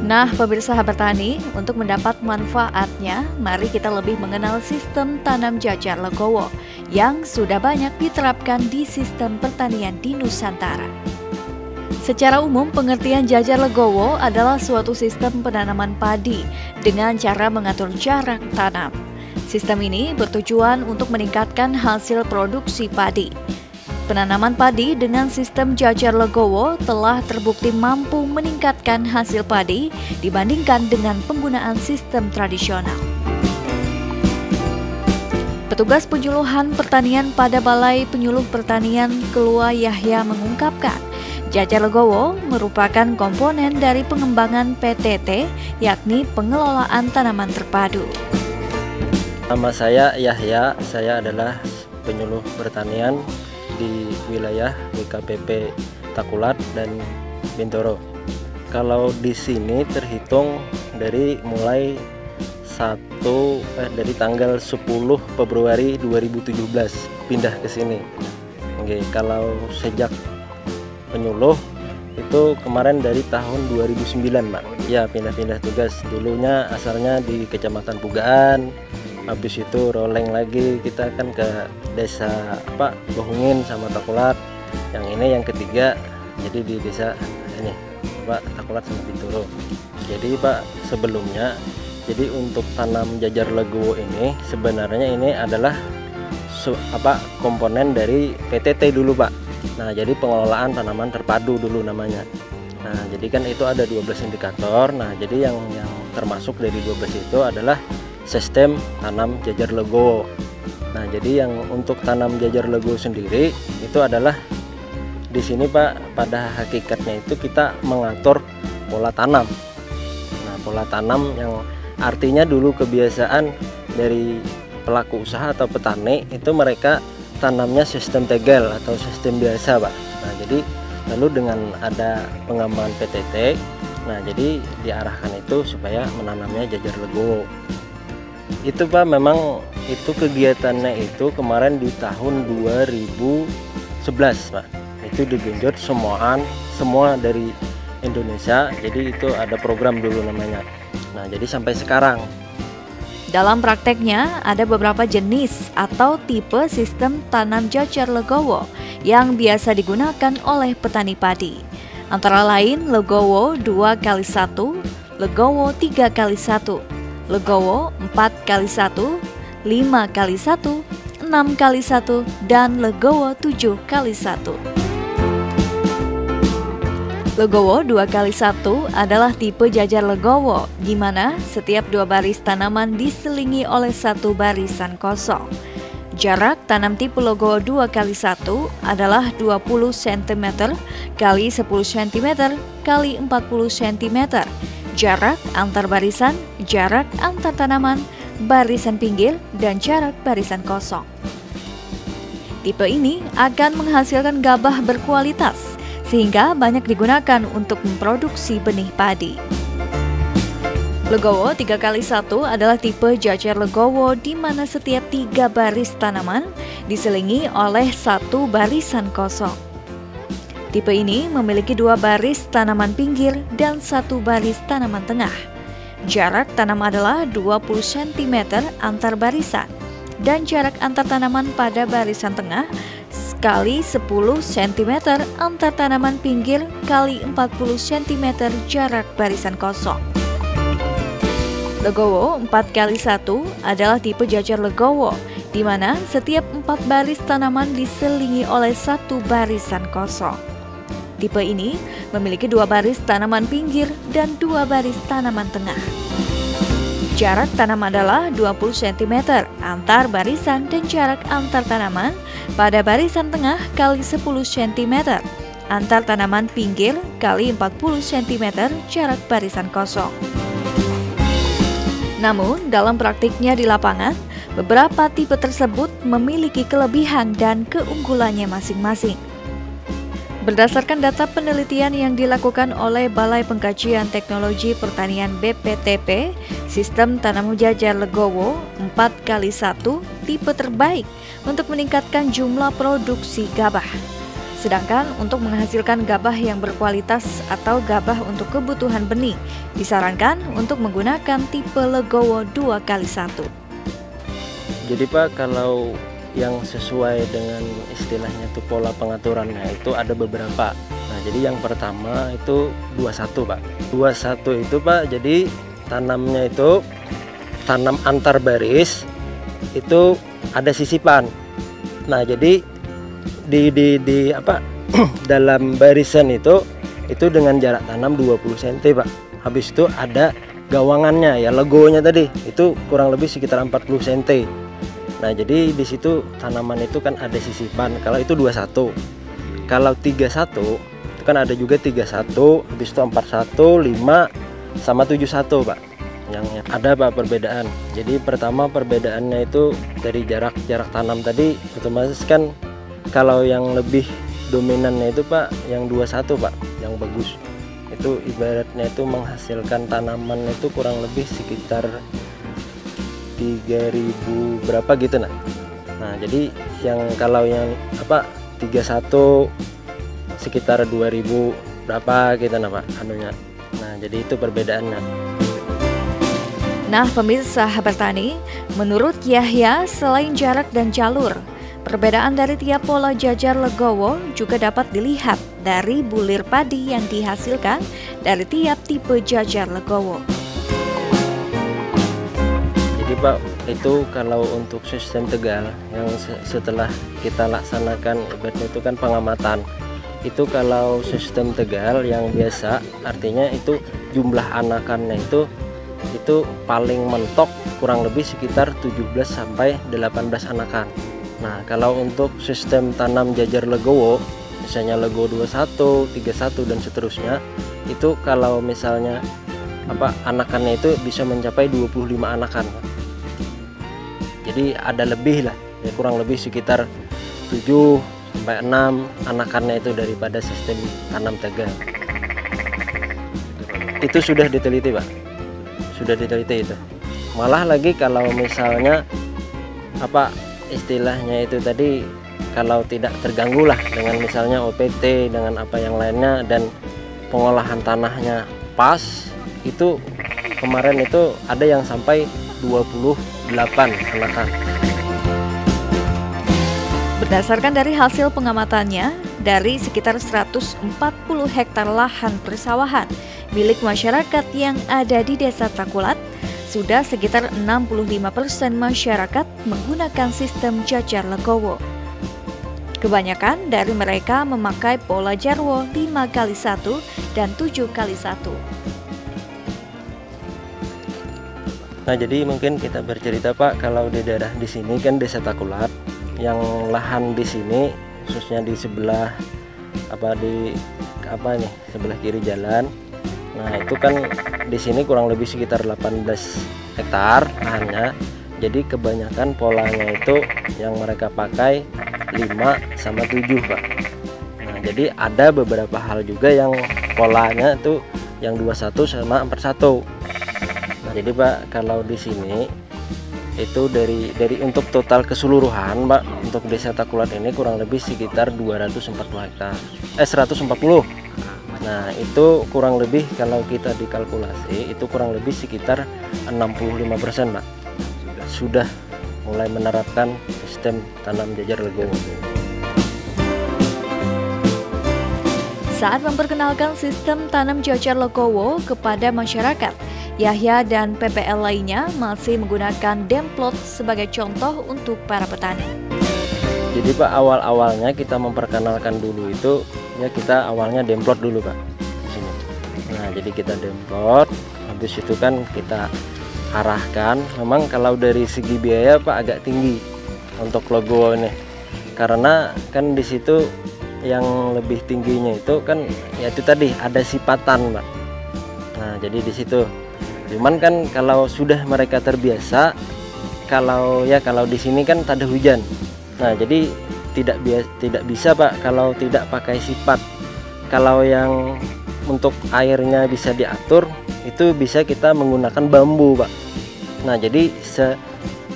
Nah, pemirsa Sahabat Tani, untuk mendapat manfaatnya, mari kita lebih mengenal sistem tanam jajar legowo yang sudah banyak diterapkan di sistem pertanian di Nusantara. Secara umum, pengertian jajar legowo adalah suatu sistem penanaman padi dengan cara mengatur jarak tanam. Sistem ini bertujuan untuk meningkatkan hasil produksi padi. Penanaman padi dengan sistem jajar legowo telah terbukti mampu meningkatkan hasil padi dibandingkan dengan penggunaan sistem tradisional. Petugas penyuluhan pertanian pada Balai Penyuluh Pertanian Kelua Yahya mengungkapkan, jajar legowo merupakan komponen dari pengembangan PTT, yakni pengelolaan tanaman terpadu. Nama saya Yahya, saya adalah penyuluh pertanian di wilayah WKPP Takulat dan Bintoro. Kalau di sini terhitung dari mulai dari tanggal 10 Februari 2017 pindah ke sini. Oke, kalau sejak penyuluh itu kemarin dari tahun 2009, Pak. Ya, pindah-pindah tugas. Dulunya asalnya di Kecamatan Pugaan. Habis itu rolling lagi kita kan ke desa Bohungin sama Takulat. Yang ini yang ketiga, jadi di desa ini Takulat sama Bintoro. Jadi Pak, sebelumnya jadi untuk tanam jajar legowo ini sebenarnya ini adalah komponen dari PTT dulu, Pak. Nah, jadi pengelolaan tanaman terpadu dulu namanya. Nah, jadi kan itu ada 12 indikator. Nah, jadi yang termasuk dari 12 itu adalah sistem tanam jajar legowo. Nah, jadi yang untuk tanam jajar legowo sendiri itu adalah di sini, Pak, pada hakikatnya itu kita mengatur pola tanam. Nah, pola tanam yang artinya dulu kebiasaan dari pelaku usaha atau petani itu mereka tanamnya sistem tegel atau sistem biasa, Pak. Nah, jadi lalu dengan ada pengembangan PTT, nah jadi diarahkan itu supaya menanamnya jajar legowo. Itu, Pak, memang itu kegiatannya itu kemarin di tahun 2011, Pak. Itu digenjot semua dari Indonesia. Jadi itu ada program dulu namanya. Nah, jadi sampai sekarang. Dalam prakteknya, ada beberapa jenis atau tipe sistem tanam jajar legowo yang biasa digunakan oleh petani padi. Antara lain legowo 2x1, legowo 3x1, legowo 4x1, 5x1, 6x1, dan legowo 7x1. Legowo 2x1 adalah tipe jajar legowo, di mana setiap dua baris tanaman diselingi oleh satu barisan kosong. Jarak tanam tipe legowo 2x1 adalah 20 cm x 10 cm x 40 cm. Jarak antar barisan, jarak antar tanaman, barisan pinggir, dan jarak barisan kosong. Tipe ini akan menghasilkan gabah berkualitas, sehingga banyak digunakan untuk memproduksi benih padi. Legowo 3x1 adalah tipe jajar legowo di mana setiap 3 baris tanaman diselingi oleh satu barisan kosong. Tipe ini memiliki 2 baris tanaman pinggir dan 1 baris tanaman tengah. Jarak tanam adalah 20 cm antar barisan, dan jarak antar tanaman pada barisan tengah kali 10 cm antar tanaman pinggir kali 40 cm jarak barisan kosong. Legowo 4x1 adalah tipe jajar legowo, di mana setiap 4 baris tanaman diselingi oleh 1 barisan kosong. Tipe ini memiliki 2 baris tanaman pinggir dan 2 baris tanaman tengah. Jarak tanam adalah 20 cm antar barisan dan jarak antar tanaman pada barisan tengah kali 10 cm, antar tanaman pinggir kali 40 cm jarak barisan kosong. Namun, dalam praktiknya di lapangan, beberapa tipe tersebut memiliki kelebihan dan keunggulannya masing-masing. Berdasarkan data penelitian yang dilakukan oleh Balai Pengkajian Teknologi Pertanian BPTP, sistem tanam jajar legowo 4x1 tipe terbaik untuk meningkatkan jumlah produksi gabah. Sedangkan untuk menghasilkan gabah yang berkualitas atau gabah untuk kebutuhan benih, disarankan untuk menggunakan tipe legowo 2x1. Jadi Pak, kalau yang sesuai dengan istilahnya itu pola pengaturannya itu ada beberapa. Nah, jadi yang pertama itu 21 Pak. 21 itu Pak, jadi tanamnya itu tanam antar baris itu ada sisipan. Nah, jadi di apa dalam barisan itu dengan jarak tanam 20 cm Pak. Habis itu ada gawangannya ya, legonya tadi itu kurang lebih sekitar 40 cm. Nah, jadi di situ tanaman itu kan ada sisipan. Kalau itu 21. Kalau 31 itu kan ada juga 31, habis itu 41, 5 sama 71 Pak. Yang ada Pak perbedaan. Jadi pertama perbedaannya itu dari jarak tanam tadi, otomatis kan kalau yang lebih dominannya itu Pak yang 21 Pak, yang bagus. Itu ibaratnya itu menghasilkan tanaman itu kurang lebih sekitar 3.000 berapa gitu nah. Nah, jadi yang kalau yang apa 31 sekitar 2.000 berapa gitu nah Pak anunya. Nah, jadi itu perbedaannya. Nah, pemirsa Sahabat Tani, menurut Yahya, selain jarak dan jalur, perbedaan dari tiap pola jajar legowo juga dapat dilihat dari bulir padi yang dihasilkan dari tiap tipe jajar legowo. Jadi Pak, itu kalau untuk sistem Tegal yang setelah kita laksanakan ibaratnya itu kan pengamatan. Itu kalau sistem Tegal yang biasa, artinya itu jumlah anakannya itu paling mentok kurang lebih sekitar 17 sampai 18 anakan. Nah, kalau untuk sistem tanam jajar legowo, misalnya legowo 21, 31 dan seterusnya, itu kalau misalnya apa anakannya itu bisa mencapai 25 anakan. Jadi ada lebih lah, ya kurang lebih sekitar 7 sampai 6 anakannya itu daripada sistem tanam Tegal. Itu sudah diteliti Pak, sudah diteliti itu. Malah lagi kalau misalnya apa istilahnya itu tadi, kalau tidak terganggu lah dengan misalnya OPT dengan apa yang lainnya dan pengolahan tanahnya pas, itu kemarin itu ada yang sampai 28 anakan. Berdasarkan dari hasil pengamatannya, dari sekitar 140 hektar lahan persawahan milik masyarakat yang ada di Desa Takulat, sudah sekitar 65% masyarakat menggunakan sistem jajar legowo. Kebanyakan dari mereka memakai pola jarwo 5x1 dan 7x1. Nah, jadi mungkin kita bercerita Pak, kalau di daerah di sini kan Desa Takulat, yang lahan di sini khususnya di sebelah sebelah kiri jalan. Nah, itu kan di sini kurang lebih sekitar 18 hektar lahannya. Jadi kebanyakan polanya itu yang mereka pakai 5 sama 7 Pak. Nah, jadi ada beberapa hal juga yang polanya itu yang 21 sama 41. Nah, jadi Pak, kalau di sini itu dari untuk total keseluruhan Pak, untuk Desa Takulat ini kurang lebih sekitar 240 hektar. 140. Nah, itu kurang lebih kalau kita dikalkulasi itu kurang lebih sekitar 65% Pak. Sudah mulai menerapkan sistem tanam jajar legowo. Saat memperkenalkan sistem tanam jajar legowo kepada masyarakat, Yahya dan PPL lainnya masih menggunakan demplot sebagai contoh untuk para petani. Jadi Pak, awal-awalnya kita memperkenalkan dulu itu ya, kita awalnya demplot dulu Pak di sini. Nah, jadi kita demplot, habis itu kan kita arahkan. Memang kalau dari segi biaya Pak agak tinggi untuk legowo ini, karena kan di situ yang lebih tingginya itu kan ya itu tadi ada sipatan Pak. Nah, jadi di situ. Cuman kan kalau sudah mereka terbiasa, kalau di sini kan tak ada hujan. Nah, jadi tidak bisa Pak kalau tidak pakai sipat. Kalau yang untuk airnya bisa diatur, itu bisa kita menggunakan bambu Pak. Nah, jadi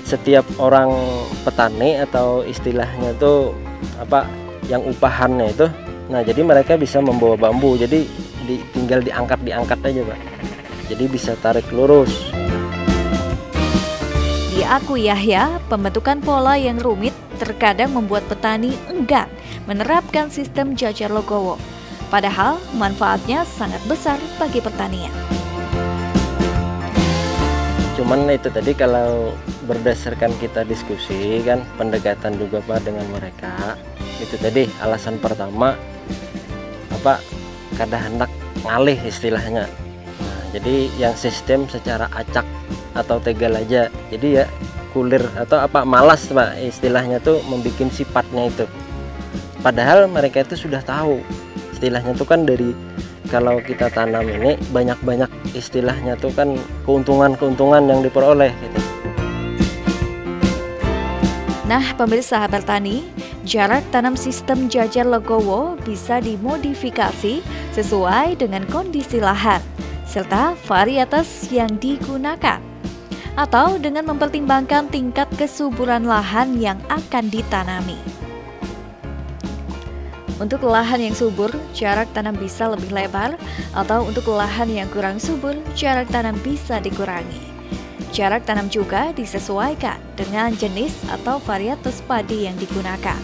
setiap orang petani atau istilahnya itu yang upahannya itu. Nah, jadi mereka bisa membawa bambu, jadi tinggal diangkat aja Pak, jadi bisa tarik lurus. Diakui Yahya, pembentukan pola yang rumit terkadang membuat petani enggan menerapkan sistem jajar legowo. Padahal manfaatnya sangat besar bagi pertanian. Cuman itu tadi kalau berdasarkan kita diskusi kan, pendekatan juga Pak dengan mereka, itu tadi alasan pertama apa, kada hendak ngalih istilahnya. Nah, jadi yang sistem secara acak atau tegal aja, jadi ya kulir atau apa, malas Pak istilahnya tuh, membuat sifatnya itu. Padahal mereka itu sudah tahu istilahnya tuh kan, dari kalau kita tanam ini banyak-banyak istilahnya tuh kan keuntungan yang diperoleh gitu. Nah, pemirsa bertani, jarak tanam sistem jajar legowo bisa dimodifikasi sesuai dengan kondisi lahan serta varietas yang digunakan, atau dengan mempertimbangkan tingkat kesuburan lahan yang akan ditanami. Untuk lahan yang subur, jarak tanam bisa lebih lebar, atau untuk lahan yang kurang subur, jarak tanam bisa dikurangi. Jarak tanam juga disesuaikan dengan jenis atau varietas padi yang digunakan.